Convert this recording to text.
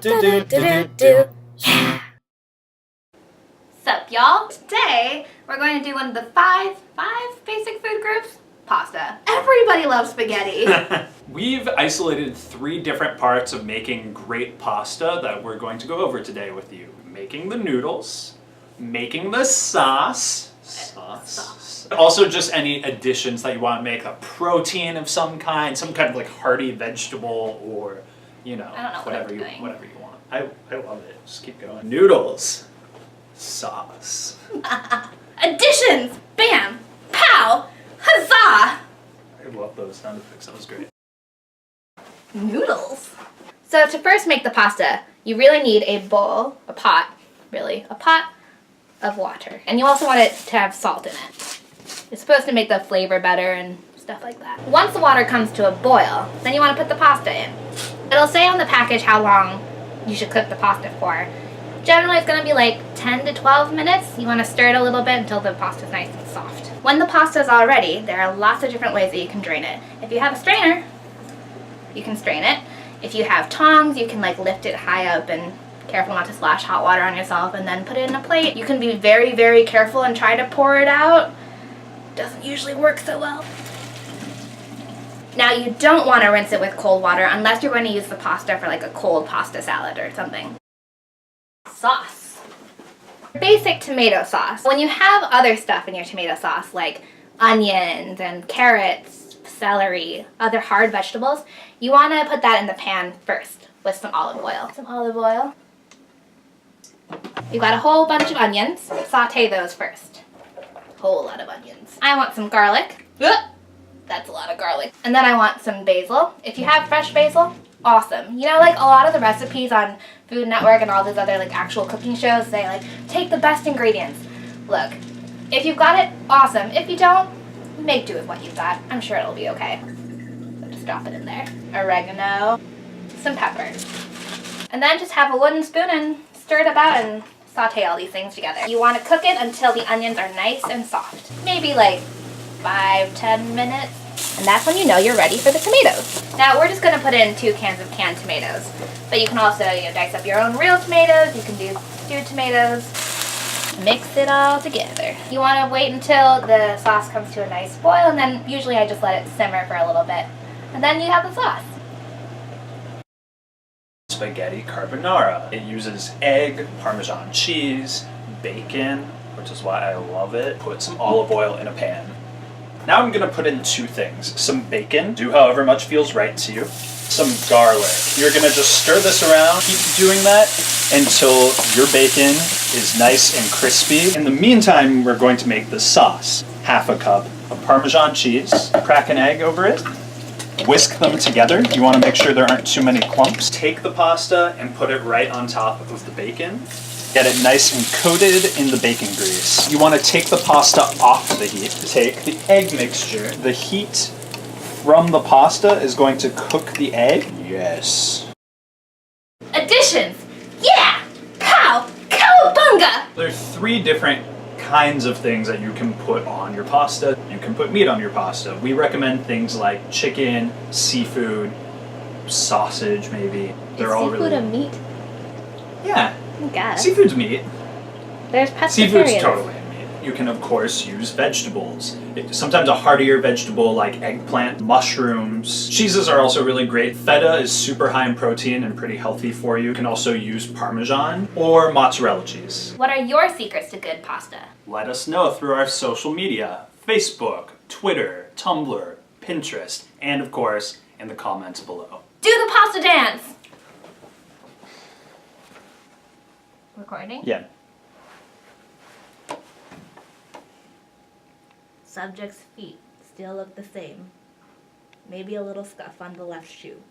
Yeah! Sup, y'all? Today, we're going to do one of the five basic food groups. Pasta. Everybody loves spaghetti. We've isolated 3 different parts of making great pasta that we're going to go over today with you. Making the noodles, making the sauce. Also just any additions that you want to make, a protein of some kind of like hearty vegetable or, you know, whatever you want. I love it. Just keep going. Noodles. Sauce. Additions! Bam! Pow! Huzzah! I love those sound effects. That was great. Noodles. So to first make the pasta, you really need a pot of water. And you also want it to have salt in it. It's supposed to make the flavor better and stuff like that. Once the water comes to a boil, then you want to put the pasta in. It'll say on the package how long you should cook the pasta for. Generally, it's going to be like 10 to 12 minutes. You want to stir it a little bit until the pasta is nice and soft. When the pasta is all ready, there are lots of different ways that you can drain it. If you have a strainer, you can strain it. If you have tongs, you can like lift it high up and careful not to splash hot water on yourself and then put it in a plate. You can be very, very careful and try to pour it out. Doesn't usually work so well. Now you don't want to rinse it with cold water unless you're going to use the pasta for like a cold pasta salad or something. Sauce. Basic tomato sauce. When you have other stuff in your tomato sauce like onions and carrots, celery, other hard vegetables, you want to put that in the pan first with some olive oil. Some olive oil. You got a whole bunch of onions. Saute those first. Whole lot of onions. I want some garlic. That's a lot of garlic. And then I want some basil. If you have fresh basil, awesome. You know, like a lot of the recipes on Food Network and all these other like actual cooking shows say like, take the best ingredients. Look, if you've got it, awesome. If you don't, make do with what you've got. I'm sure it'll be okay. So just drop it in there. Oregano, some pepper. And then just have a wooden spoon and stir it about and saute all these things together. You want to cook it until the onions are nice and soft. Maybe like 5-10 minutes. And that's when you know you're ready for the tomatoes. Now we're just going to put in 2 cans of canned tomatoes. But you can also, dice up your own real tomatoes. You can do stewed tomatoes. Mix it all together. You want to wait until the sauce comes to a nice boil, and then usually I just let it simmer for a little bit. And then you have the sauce. Spaghetti carbonara. It uses egg, Parmesan cheese, bacon, which is why I love it. Put some olive oil in a pan. Now I'm going to put in 2 things. Some bacon, do however much feels right to you. Some garlic. You're going to just stir this around. Keep doing that until your bacon is nice and crispy. In the meantime, we're going to make the sauce. 1/2 cup of Parmesan cheese. Crack an egg over it. Whisk them together. You want to make sure there aren't too many clumps. Take the pasta and put it right on top of the bacon. Get it nice and coated in the bacon grease. You want to take the pasta off the heat. Take the egg mixture. The heat from the pasta is going to cook the egg. Yes. Additions! Yeah! Pow! Cowabunga! There's 3 different kinds of things that you can put on your pasta. You can put meat on your pasta. We recommend things like chicken, seafood, sausage maybe. They're all really... Is seafood a meat? Yeah. I guess. Seafood's meat. There's pescatarians. Seafood's totally a meat. You can of course use vegetables. Sometimes a heartier vegetable like eggplant, mushrooms. Cheeses are also really great. Feta is super high in protein and pretty healthy for you. You can also use Parmesan or mozzarella cheese. What are your secrets to good pasta? Let us know through our social media. Facebook, Twitter, Tumblr, Pinterest, and of course, in the comments below. Do the pasta dance! Recording? Yeah. Subject's feet still look the same. Maybe a little scuff on the left shoe.